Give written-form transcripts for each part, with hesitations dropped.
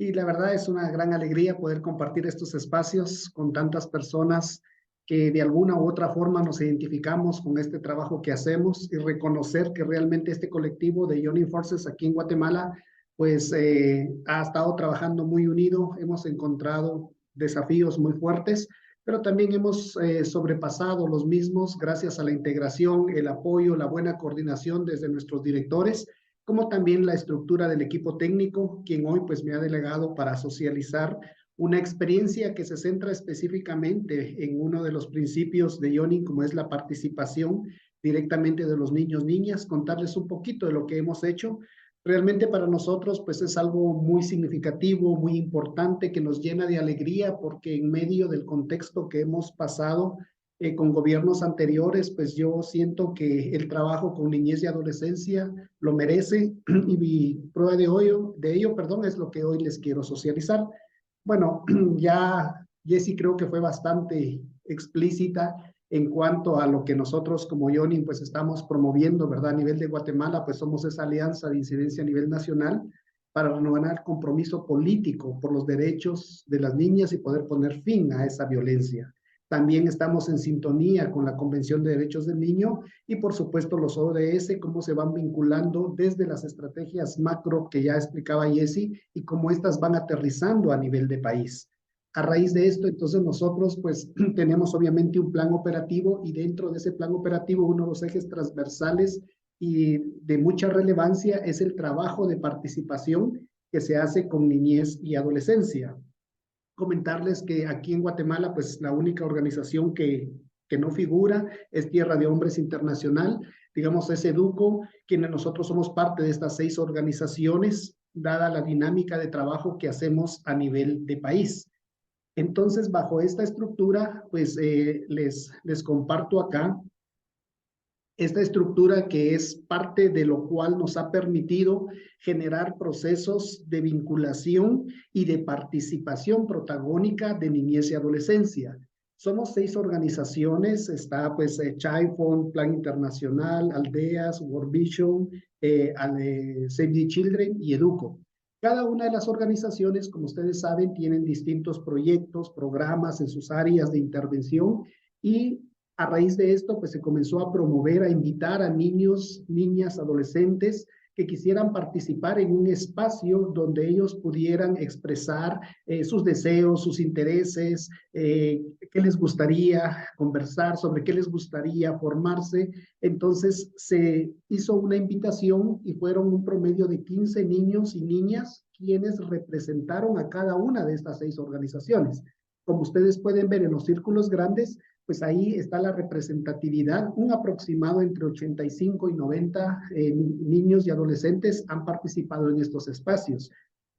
Y la verdad es una gran alegría poder compartir estos espacios con tantas personas que de alguna u otra forma nos identificamos con este trabajo que hacemos y reconocer que realmente este colectivo de Joining Forces aquí en Guatemala pues ha estado trabajando muy unido, hemos encontrado desafíos muy fuertes, pero también hemos sobrepasado los mismos gracias a la integración, el apoyo, la buena coordinación desde nuestros directores, como también la estructura del equipo técnico, quien hoy pues me ha delegado para socializar una experiencia que se centra específicamente en uno de los principios de Joining, como es la participación directamente de los niños, niñas, contarles un poquito de lo que hemos hecho. Realmente para nosotros pues es algo muy significativo, muy importante, que nos llena de alegría porque en medio del contexto que hemos pasado con gobiernos anteriores, pues yo siento que el trabajo con niñez y adolescencia lo merece y mi prueba de ello, perdón, es lo que hoy les quiero socializar. Bueno, ya Jessie creo que fue bastante explícita en cuanto a lo que nosotros como Joining pues estamos promoviendo, ¿verdad? A nivel de Guatemala, pues somos esa alianza de incidencia a nivel nacional para renovar el compromiso político por los derechos de las niñas y poder poner fin a esa violencia. También estamos en sintonía con la Convención de Derechos del Niño y por supuesto los ODS, cómo se van vinculando desde las estrategias macro que ya explicaba Jessie y cómo estas van aterrizando a nivel de país. A raíz de esto, entonces nosotros pues tenemos obviamente un plan operativo y dentro de ese plan operativo uno de los ejes transversales y de mucha relevancia es el trabajo de participación que se hace con niñez y adolescencia. Comentarles que aquí en Guatemala, pues la única organización que no figura es Tierra de Hombres Internacional, digamos es Educo, quienes nosotros somos parte de estas 6 organizaciones, dada la dinámica de trabajo que hacemos a nivel de país. Entonces, bajo esta estructura, pues les comparto acá esta estructura que es parte de lo cual nos ha permitido generar procesos de vinculación y de participación protagónica de niñez y adolescencia. Somos 6 organizaciones, está pues Child Fund, Plan Internacional, Aldeas, World Vision, Save the Children y Educo. Cada una de las organizaciones, como ustedes saben, tienen distintos proyectos, programas en sus áreas de intervención y a raíz de esto, pues se comenzó a promover, a invitar a niños, niñas, adolescentes que quisieran participar en un espacio donde ellos pudieran expresar sus deseos, sus intereses, qué les gustaría conversar, sobre qué les gustaría formarse. Entonces se hizo una invitación y fueron un promedio de 15 niños y niñas quienes representaron a cada una de estas 6 organizaciones. Como ustedes pueden ver en los círculos grandes, pues ahí está la representatividad, un aproximado entre 85 y 90 niños y adolescentes han participado en estos espacios.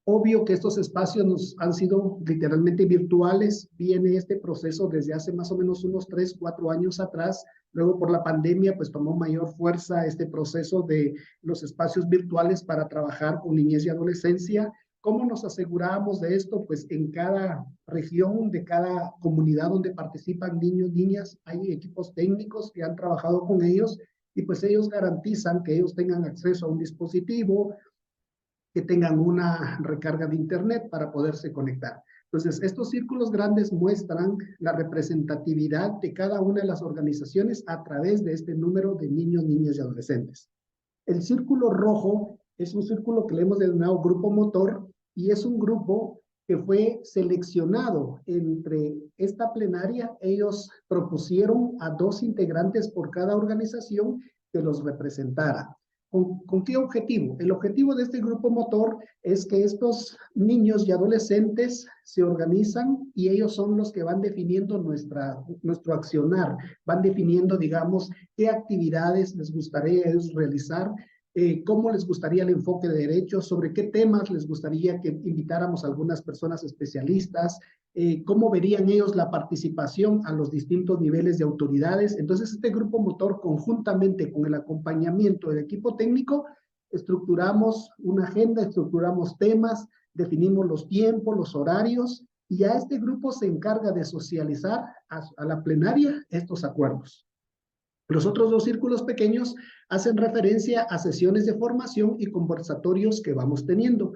Obvio que estos espacios nos han sido literalmente virtuales, viene este proceso desde hace más o menos unos 3, 4 años atrás, luego por la pandemia pues tomó mayor fuerza este proceso de los espacios virtuales para trabajar con niñez y adolescencia. ¿Cómo nos aseguramos de esto? Pues en cada región, de cada comunidad donde participan niños, niñas, hay equipos técnicos que han trabajado con ellos y pues ellos garantizan que ellos tengan acceso a un dispositivo, que tengan una recarga de internet para poderse conectar. Entonces, estos círculos grandes muestran la representatividad de cada una de las organizaciones a través de este número de niños, niñas y adolescentes. El círculo rojo es un círculo que le hemos denominado grupo motor y es un grupo que fue seleccionado entre esta plenaria. Ellos propusieron a 2 integrantes por cada organización que los representara. ¿Con qué objetivo? El objetivo de este grupo motor es que estos niños y adolescentes se organizan y ellos son los que van definiendo nuestro accionar, van definiendo, digamos, qué actividades les gustaría realizar, cómo les gustaría el enfoque de derechos, sobre qué temas les gustaría que invitáramos a algunas personas especialistas, cómo verían ellos la participación a los distintos niveles de autoridades. Entonces, este grupo motor, conjuntamente con el acompañamiento del equipo técnico, estructuramos una agenda, estructuramos temas, definimos los tiempos, los horarios, y a este grupo se encarga de socializar a la plenaria estos acuerdos. Los otros 2 círculos pequeños hacen referencia a sesiones de formación y conversatorios que vamos teniendo.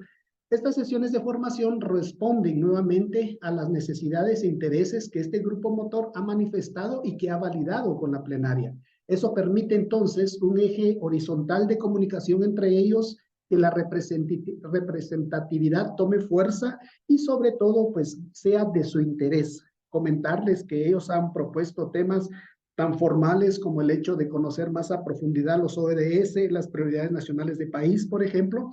Estas sesiones de formación responden nuevamente a las necesidades e intereses que este grupo motor ha manifestado y que ha validado con la plenaria. Eso permite entonces un eje horizontal de comunicación entre ellos, que la representatividad tome fuerza y sobre todo pues sea de su interés. Comentarles que ellos han propuesto temas tan formales como el hecho de conocer más a profundidad los ODS, las prioridades nacionales de país, por ejemplo,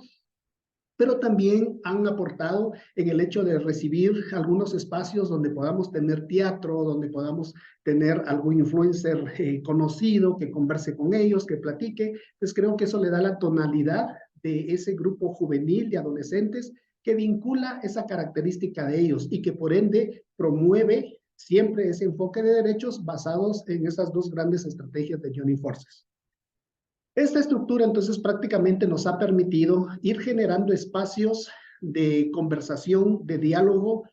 pero también han aportado en el hecho de recibir algunos espacios donde podamos tener teatro, donde podamos tener algún influencer conocido que converse con ellos, que platique. Pues creo que eso le da la tonalidad de ese grupo juvenil de adolescentes que vincula esa característica de ellos y que por ende promueve siempre ese enfoque de derechos basados en esas dos grandes estrategias de Joining Forces. Esta estructura entonces prácticamente nos ha permitido ir generando espacios de conversación, de diálogo,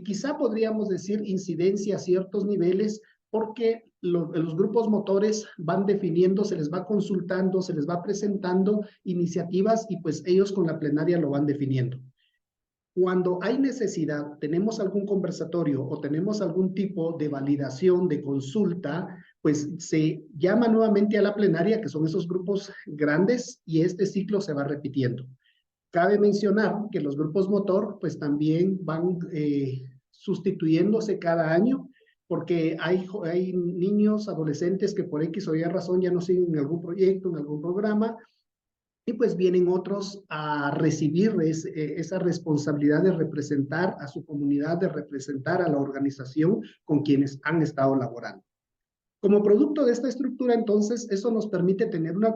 quizá podríamos decir incidencia a ciertos niveles, porque los grupos motores van definiendo, se les va consultando, se les va presentando iniciativas y pues ellos con la plenaria lo van definiendo. Cuando hay necesidad, tenemos algún conversatorio o tenemos algún tipo de validación, de consulta, pues se llama nuevamente a la plenaria, que son esos grupos grandes, y este ciclo se va repitiendo. Cabe mencionar que los grupos motor, pues también van sustituyéndose cada año, porque hay niños, adolescentes que por X o Y razón ya no siguen en algún proyecto, en algún programa, y pues vienen otros a recibir esa responsabilidad de representar a su comunidad, de representar a la organización con quienes han estado laborando. Como producto de esta estructura, entonces, eso nos permite tener una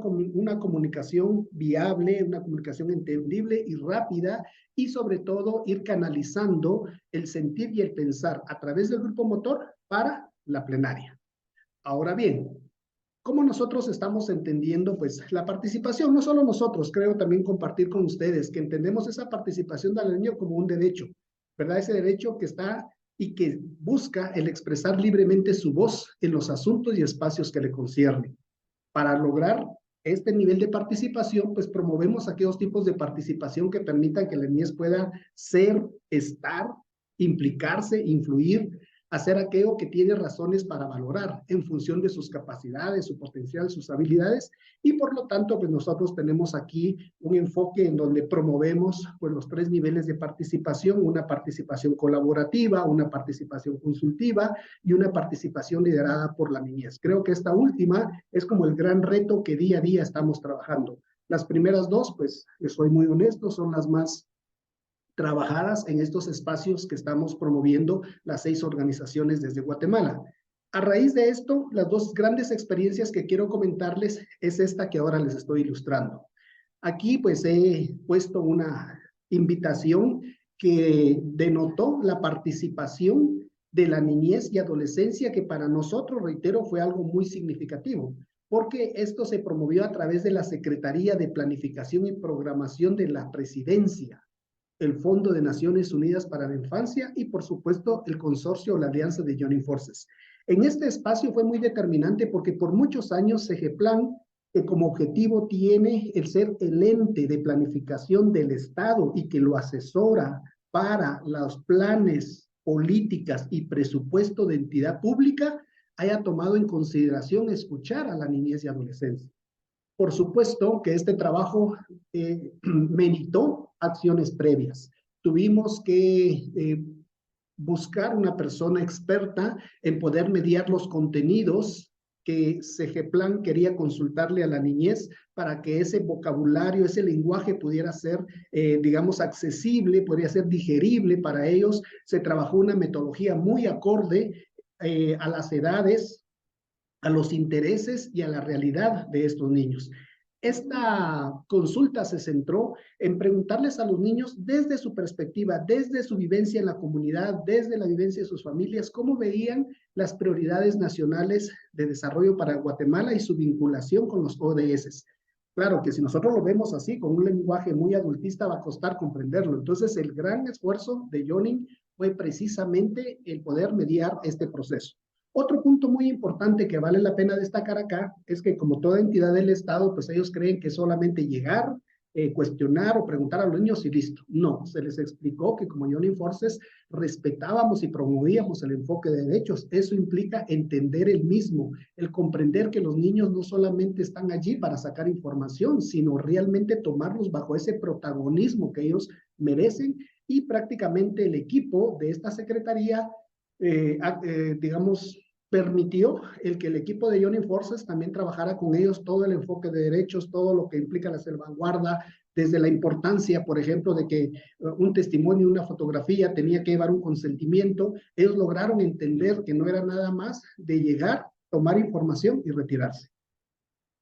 comunicación viable, una comunicación entendible y rápida, y sobre todo ir canalizando el sentir y el pensar a través del grupo motor para la plenaria. Ahora bien, ¿cómo nosotros estamos entendiendo pues la participación? No solo nosotros, creo también compartir con ustedes que entendemos esa participación del niño como un derecho, ¿verdad? Ese derecho que está y que busca el expresar libremente su voz en los asuntos y espacios que le conciernen. Para lograr este nivel de participación, pues promovemos aquellos tipos de participación que permitan que la niñez pueda ser, estar, implicarse, influir, hacer aquello que tiene razones para valorar en función de sus capacidades, su potencial, sus habilidades, y por lo tanto, pues nosotros tenemos aquí un enfoque en donde promovemos pues los tres niveles de participación: una participación colaborativa, una participación consultiva y una participación liderada por la niñez. Creo que esta última es como el gran reto que día a día estamos trabajando. Las primeras dos, pues, soy muy honesto, son las más trabajadas en estos espacios que estamos promoviendo las 6 organizaciones desde Guatemala. A raíz de esto, las dos grandes experiencias que quiero comentarles es esta que ahora les estoy ilustrando. Aquí pues he puesto una invitación que denotó la participación de la niñez y adolescencia, que para nosotros, reitero, fue algo muy significativo, porque esto se promovió a través de la Secretaría de Planificación y Programación de la Presidencia, el Fondo de Naciones Unidas para la Infancia y, por supuesto, el consorcio o la alianza de Joining Forces. En este espacio fue muy determinante porque por muchos años CEGEPLAN, que como objetivo tiene el ser el ente de planificación del Estado y que lo asesora para los planes, políticas y presupuesto de entidad pública, haya tomado en consideración escuchar a la niñez y adolescencia. Por supuesto que este trabajo meritó acciones previas. Tuvimos que buscar una persona experta en poder mediar los contenidos que CEGEPLAN quería consultarle a la niñez para que ese vocabulario, ese lenguaje pudiera ser, digamos, accesible, podría ser digerible para ellos. Se trabajó una metodología muy acorde a las edades, a los intereses y a la realidad de estos niños. Esta consulta se centró en preguntarles a los niños desde su perspectiva, desde su vivencia en la comunidad, desde la vivencia de sus familias, cómo veían las prioridades nacionales de desarrollo para Guatemala y su vinculación con los ODS. Claro que si nosotros lo vemos así, con un lenguaje muy adultista, va a costar comprenderlo. Entonces, el gran esfuerzo de Joining fue precisamente el poder mediar este proceso. Otro punto muy importante que vale la pena destacar acá es que, como toda entidad del Estado, pues ellos creen que solamente llegar, cuestionar o preguntar a los niños y listo. No, se les explicó que como Joining Forces respetábamos y promovíamos el enfoque de derechos. Eso implica entender el mismo, el comprender que los niños no solamente están allí para sacar información, sino realmente tomarlos bajo ese protagonismo que ellos merecen, y prácticamente el equipo de esta secretaría, digamos, permitió el que el equipo de Joining Forces también trabajara con ellos todo el enfoque de derechos, todo lo que implica la salvaguarda, desde la importancia, por ejemplo, de que un testimonio, una fotografía tenía que llevar un consentimiento. Ellos lograron entender que no era nada más de llegar, tomar información y retirarse.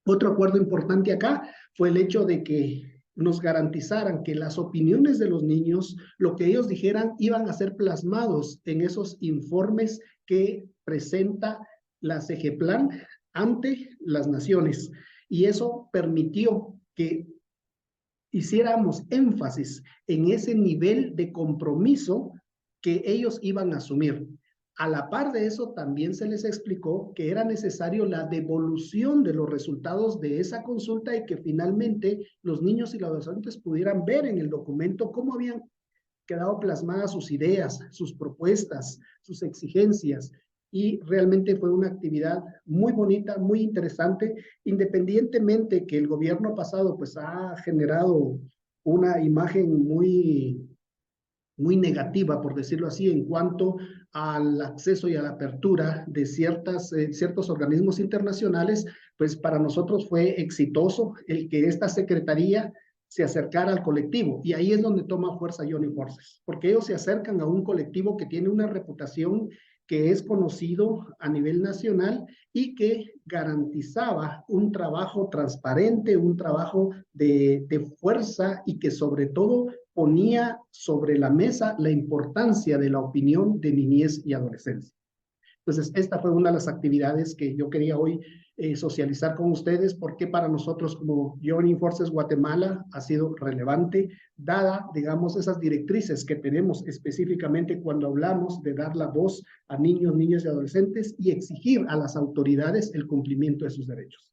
Otro acuerdo importante acá fue el hecho de que nos garantizaran que las opiniones de los niños, lo que ellos dijeran, iban a ser plasmados en esos informes que presenta la CEGEPLAN ante las naciones. Y eso permitió que hiciéramos énfasis en ese nivel de compromiso que ellos iban a asumir. A la par de eso, también se les explicó que era necesario la devolución de los resultados de esa consulta y que finalmente los niños y los adolescentes pudieran ver en el documento cómo habían quedado plasmadas sus ideas, sus propuestas, sus exigencias. Y realmente fue una actividad muy bonita, muy interesante, independientemente que el gobierno pasado pues ha generado una imagen muy negativa, por decirlo así, en cuanto al acceso y a la apertura de ciertos organismos internacionales. Pues para nosotros fue exitoso el que esta secretaría se acercara al colectivo, y ahí es donde toma fuerza Joining Forces, porque ellos se acercan a un colectivo que tiene una reputación, que es conocido a nivel nacional y que garantizaba un trabajo transparente, un trabajo de fuerza, y que sobre todo ponía sobre la mesa la importancia de la opinión de niñez y adolescencia. Entonces, esta fue una de las actividades que yo quería hoy socializar con ustedes, porque para nosotros como Joining Forces Guatemala ha sido relevante, dada, digamos, esas directrices que tenemos específicamente cuando hablamos de dar la voz a niños, niñas y adolescentes y exigir a las autoridades el cumplimiento de sus derechos.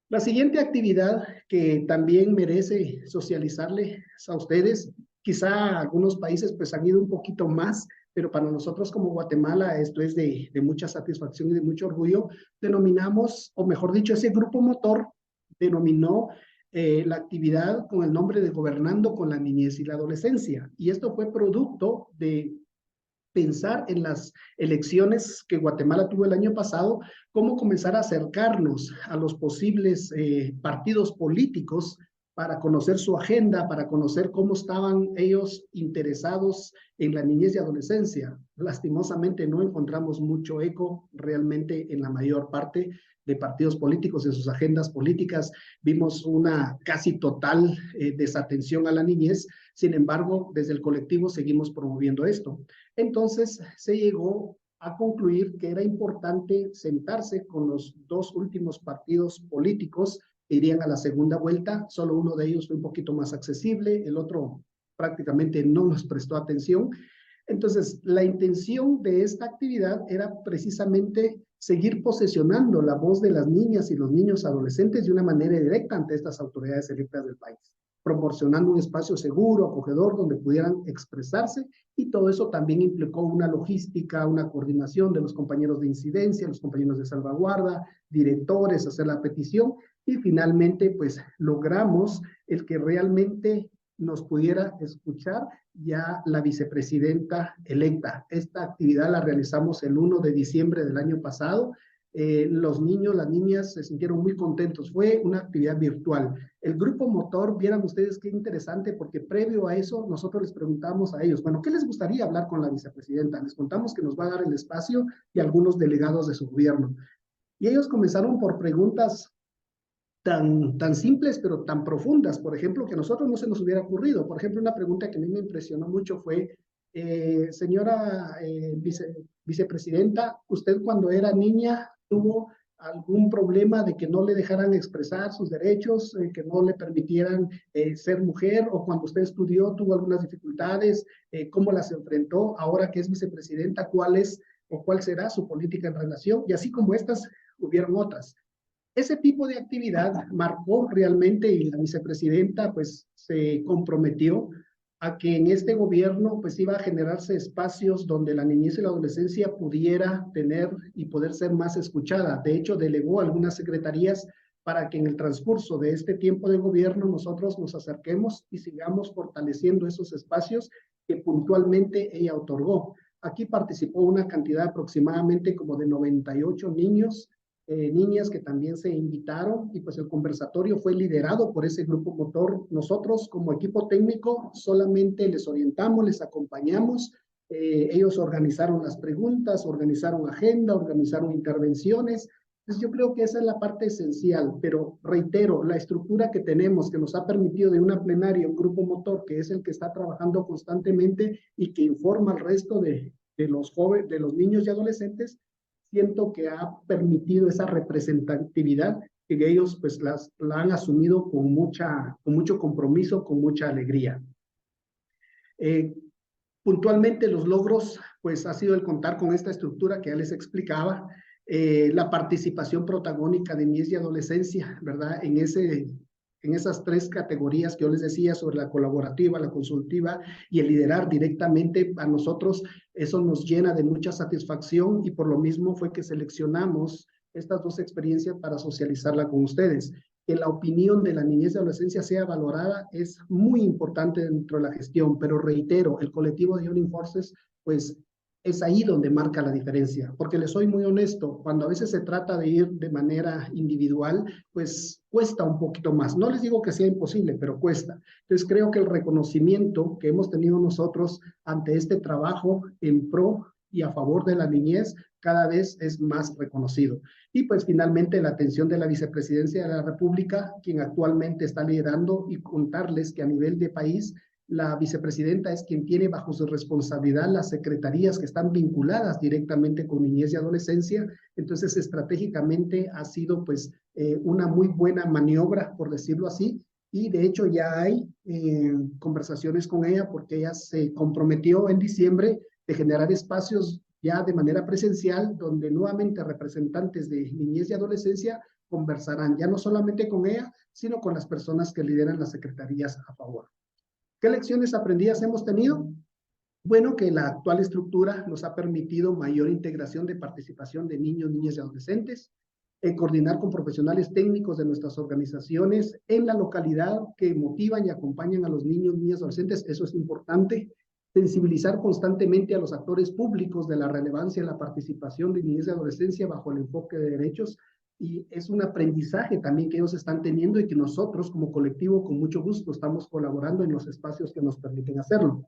La siguiente actividad que también merece socializarles a ustedes, quizá algunos países pues han ido un poquito más, pero para nosotros como Guatemala esto es de mucha satisfacción y de mucho orgullo. Denominamos, o mejor dicho, ese grupo motor denominó la actividad con el nombre de Gobernando con la Niñez y la Adolescencia. Y esto fue producto de pensar en las elecciones que Guatemala tuvo el año pasado, cómo comenzar a acercarnos a los posibles partidos políticos para conocer su agenda, para conocer cómo estaban ellos interesados en la niñez y adolescencia. Lastimosamente no encontramos mucho eco realmente en la mayor parte de partidos políticos, en sus agendas políticas. Vimos una casi total desatención a la niñez. Sin embargo, desde el colectivo seguimos promoviendo esto. Entonces se llegó a concluir que era importante sentarse con los dos últimos partidos políticos que irían a la segunda vuelta. Solo uno de ellos fue un poquito más accesible, el otro prácticamente no nos prestó atención. Entonces, la intención de esta actividad era precisamente seguir posesionando la voz de las niñas y los niños adolescentes de una manera directa ante estas autoridades electas del país, proporcionando un espacio seguro, acogedor, donde pudieran expresarse, y todo eso también implicó una logística, una coordinación de los compañeros de incidencia, los compañeros de salvaguarda, directores, hacer la petición, y finalmente pues logramos el que realmente nos pudiera escuchar ya la vicepresidenta electa. Esta actividad la realizamos el 1 de diciembre del año pasado. Los niños, las niñas se sintieron muy contentos. Fue una actividad virtual. El grupo motor, vieran ustedes qué interesante, porque previo a eso nosotros les preguntamos a ellos, bueno, ¿qué les gustaría hablar con la vicepresidenta? Les contamos que nos va a dar el espacio y algunos delegados de su gobierno. Y ellos comenzaron por preguntas tan simples, pero tan profundas, por ejemplo, que a nosotros no se nos hubiera ocurrido. Por ejemplo, una pregunta que a mí me impresionó mucho fue, señora vicepresidenta, ¿usted cuando era niña tuvo algún problema de que no le dejaran expresar sus derechos, que no le permitieran ser mujer, o cuando usted estudió tuvo algunas dificultades, cómo las enfrentó? Ahora que es vicepresidenta, ¿cuál es o cuál será su política en relación? Y así como estas, hubieron otras. Ese tipo de actividad marcó realmente y la vicepresidenta pues se comprometió a que en este gobierno pues iba a generarse espacios donde la niñez y la adolescencia pudiera tener y poder ser más escuchada. De hecho, delegó algunas secretarías para que en el transcurso de este tiempo de gobierno nosotros nos acerquemos y sigamos fortaleciendo esos espacios que puntualmente ella otorgó. Aquí participó una cantidad aproximadamente como de 98 niños, niñas que también se invitaron y pues el conversatorio fue liderado por ese grupo motor. Nosotros como equipo técnico solamente les orientamos, les acompañamos. Ellos organizaron las preguntas, organizaron agenda, organizaron intervenciones. Entonces yo creo que esa es la parte esencial, pero reitero, la estructura que tenemos que nos ha permitido de una plenaria, un grupo motor que es el que está trabajando constantemente y que informa al resto de los jóvenes, de los niños y adolescentes, siento que ha permitido esa representatividad que ellos pues la han asumido con mucho compromiso, con mucha alegría. Eh, Puntualmente los logros, pues ha sido el contar con esta estructura que ya les explicaba, la participación protagónica de niñez y adolescencia, ¿verdad? En esas tres categorías que yo les decía sobre la colaborativa, la consultiva y el liderar directamente a nosotros, eso nos llena de mucha satisfacción y por lo mismo fue que seleccionamos estas dos experiencias para socializarla con ustedes. Que la opinión de la niñez y adolescencia sea valorada es muy importante dentro de la gestión, pero reitero, el colectivo de Joining Forces, pues es ahí donde marca la diferencia, porque les soy muy honesto, cuando a veces se trata de ir de manera individual, pues cuesta un poquito más. No les digo que sea imposible, pero cuesta. Entonces creo que el reconocimiento que hemos tenido nosotros ante este trabajo en pro y a favor de la niñez cada vez es más reconocido. Y pues finalmente la atención de la Vicepresidencia de la República, quien actualmente está liderando, y contarles que a nivel de país la vicepresidenta es quien tiene bajo su responsabilidad las secretarías que están vinculadas directamente con niñez y adolescencia. Entonces, estratégicamente ha sido pues una muy buena maniobra, por decirlo así, y de hecho ya hay conversaciones con ella porque ella se comprometió en diciembre de generar espacios ya de manera presencial donde nuevamente representantes de niñez y adolescencia conversarán ya no solamente con ella, sino con las personas que lideran las secretarías a favor. ¿Qué lecciones aprendidas hemos tenido? Bueno, que la actual estructura nos ha permitido mayor integración de participación de niños, niñas y adolescentes, coordinar con profesionales técnicos de nuestras organizaciones en la localidad que motivan y acompañan a los niños, niñas y adolescentes, eso es importante. Sensibilizar constantemente a los actores públicos de la relevancia de la participación de niñez y adolescencia bajo el enfoque de derechos, y es un aprendizaje también que ellos están teniendo y que nosotros como colectivo con mucho gusto estamos colaborando en los espacios que nos permiten hacerlo.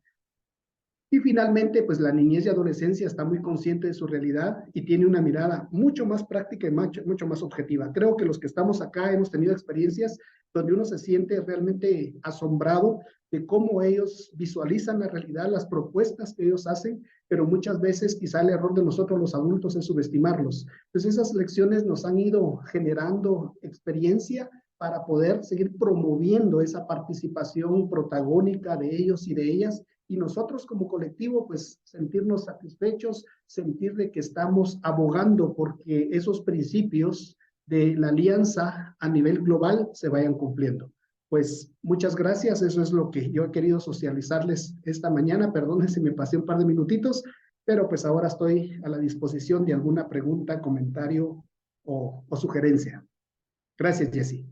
Y finalmente, pues la niñez y adolescencia está muy consciente de su realidad y tiene una mirada mucho más práctica y mucho más objetiva. Creo que los que estamos acá hemos tenido experiencias donde uno se siente realmente asombrado de cómo ellos visualizan la realidad, las propuestas que ellos hacen, pero muchas veces quizá el error de nosotros los adultos es subestimarlos. Entonces esas lecciones nos han ido generando experiencia para poder seguir promoviendo esa participación protagónica de ellos y de ellas, y nosotros como colectivo pues sentirnos satisfechos, sentir de que estamos abogando porque esos principios de la alianza a nivel global se vayan cumpliendo. Pues muchas gracias, eso es lo que yo he querido socializarles esta mañana. Perdonen si me pasé un par de minutitos, pero pues ahora estoy a la disposición de alguna pregunta, comentario o sugerencia. Gracias, Jessy.